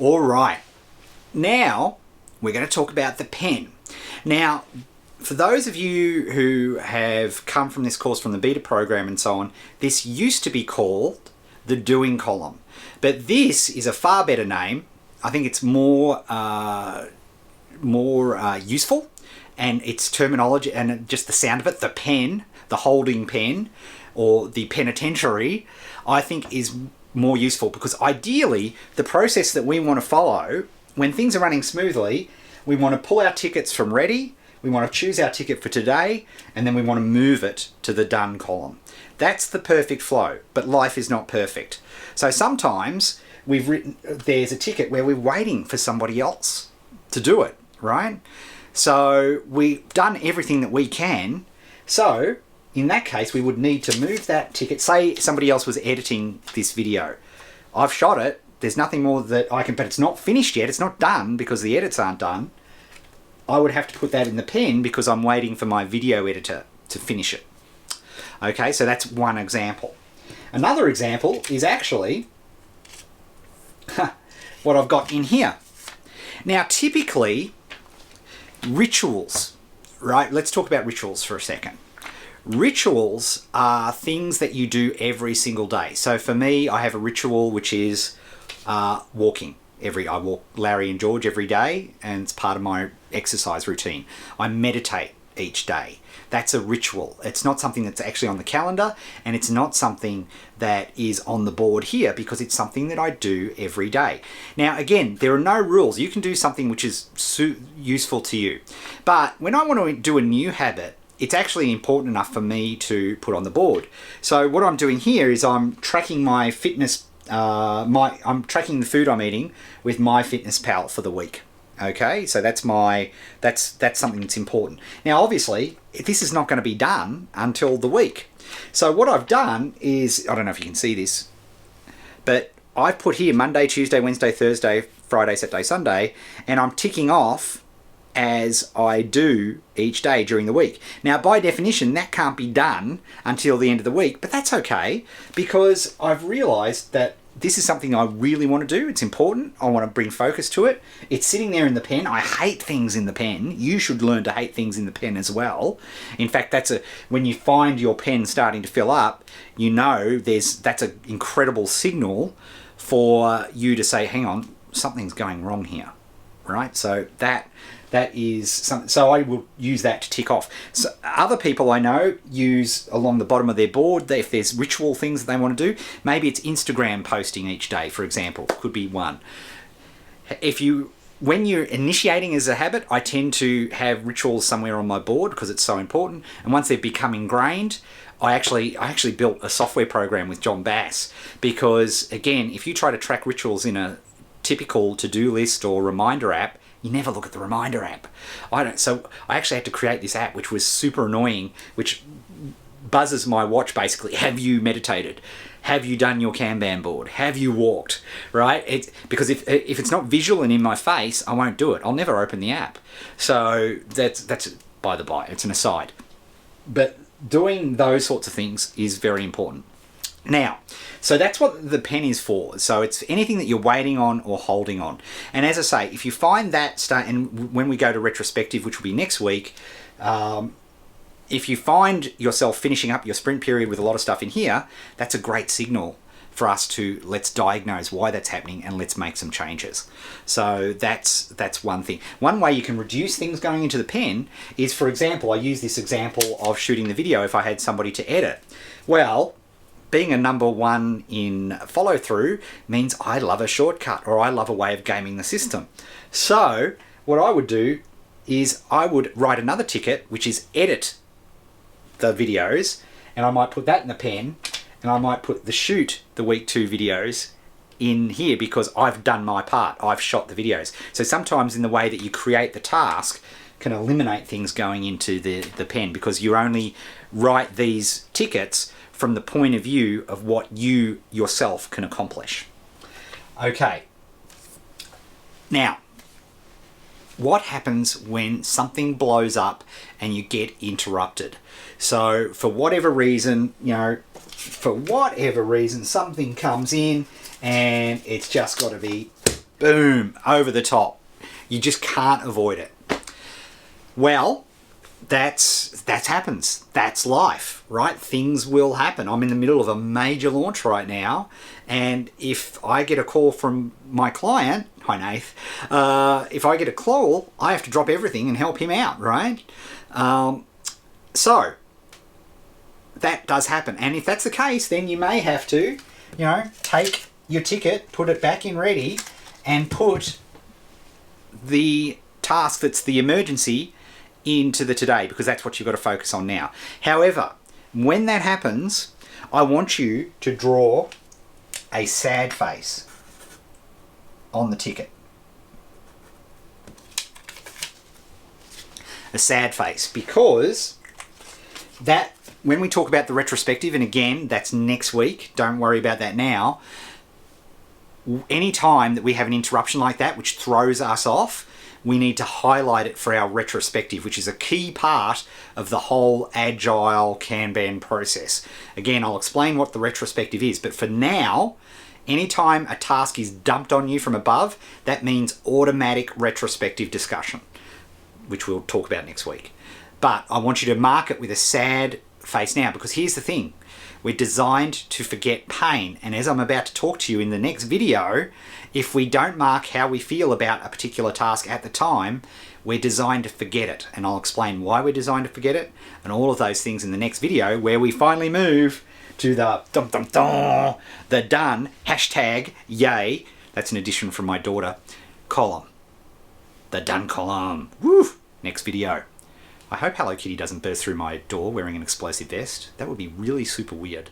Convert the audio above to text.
All right, now we're going to talk about the pen. Now, for those of you who have come from this course from the beta program and so on, this used to be called the doing column, but this is a far better name. I think it's more useful, and its terminology and just the sound of it, the pen, the holding pen, or the penitentiary, I think is more useful, because ideally the process that we want to follow when things are running smoothly, we want to pull our tickets from ready, we want to choose our ticket for today, and then we want to move it to the done column. That's the perfect flow, but life is not perfect. So sometimes there's a ticket where we're waiting for somebody else to do it, right? So we've done everything that we can. So in that case, we would need to move that ticket. Say somebody else was editing this video. I've shot it. There's nothing more that I can, but it's not finished yet. It's not done because the edits aren't done. I would have to put that in the pen because I'm waiting for my video editor to finish it. Okay, so that's one example. Another example is actually what I've got in here. Now, typically, rituals, right? Let's talk about rituals for a second. Rituals are things that you do every single day. So for me, I have a ritual which is walking. I walk Larry and George every day, and it's part of my exercise routine. I meditate each day. That's a ritual. It's not something that's actually on the calendar, and it's not something that is on the board here, because it's something that I do every day. Now, again, there are no rules. You can do something which is useful to you. But when I want to do a new habit, it's actually important enough for me to put on the board. So what I'm doing here is I'm tracking my fitness, I'm tracking the food I'm eating with MyFitnessPal for the week. Okay, so that's something that's important. Now, obviously, this is not going to be done until the week. So what I've done is, I don't know if you can see this, but I've put here Monday, Tuesday, Wednesday, Thursday, Friday, Saturday, Sunday, and I'm ticking off as I do each day during the week. Now, by definition, that can't be done until the end of the week, but that's okay, because I've realized that this is something I really want to do. It's important. I want to bring focus to it. It's sitting there in the pen. I hate things in the pen. You should learn to hate things in the pen as well. In fact, when you find your pen starting to fill up, you know that's an incredible signal for you to say, hang on, something's going wrong here, right? So that is something. So I will use that to tick off. So other people I know use along the bottom of their board, if there's ritual things that they want to do, maybe it's Instagram posting each day, for example, could be one. When you're initiating as a habit, I tend to have rituals somewhere on my board because it's so important. And once they've become ingrained, I actually built a software program with John Bass, because again, if you try to track rituals in a typical to-do list or reminder app, you never look at the reminder app. So I actually had to create this app, which was super annoying, which buzzes my watch basically. Have you meditated? Have you done your Kanban board? Have you walked? Right? Because if it's not visual and in my face, I won't do it. I'll never open the app. So that's by the by. It's an aside. But doing those sorts of things is very important. Now, so that's what the pen is for. So it's anything that you're waiting on or holding on. And as I say, if you find that and when we go to retrospective, which will be next week, if you find yourself finishing up your sprint period with a lot of stuff in here, that's a great signal for us to let's diagnose why that's happening and let's make some changes. So that's one thing. One way you can reduce things going into the pen is, for example, I use this example of shooting the video if I had somebody to edit. Well, being a number one in follow through means I love a shortcut, or I love a way of gaming the system. So what I would do is I would write another ticket, which is edit the videos, and I might put that in the pen, and I might put the shoot the week 2 videos in here because I've done my part. I've shot the videos. So sometimes in the way that you create the task can eliminate things going into the pen, because you only write these tickets from the point of view of what you yourself can accomplish. Okay. Now, what happens when something blows up and you get interrupted? So for whatever reason, something comes in and it's just got to be boom, over the top. You just can't avoid it. Well, that happens. That's life, right? Things will happen. I'm in the middle of a major launch right now, and if I get a call from my client, hi Nath, if I get a call, I have to drop everything and help him out, right? So that does happen, and if that's the case, then you may have to, take your ticket, put it back in ready, and put the task that's the emergency into the today, because that's what you've got to focus on now. However, when that happens, I want you to draw a sad face on the ticket. A sad face, because that, when we talk about the retrospective, and again, that's next week, don't worry about that now. Any time that we have an interruption like that, which throws us off, we need to highlight it for our retrospective, which is a key part of the whole agile Kanban process. Again, I'll explain what the retrospective is, but for now, anytime a task is dumped on you from above, that means automatic retrospective discussion, which we'll talk about next week. But I want you to mark it with a sad face now, because here's the thing. We're designed to forget pain, and as I'm about to talk to you in the next video, if we don't mark how we feel about a particular task at the time, we're designed to forget it. And I'll explain why we're designed to forget it and all of those things in the next video, where we finally move to the the done, #yay, that's an addition from my daughter, column. The done column. Woo! Next video. I hope Hello Kitty doesn't burst through my door wearing an explosive vest. That would be really super weird.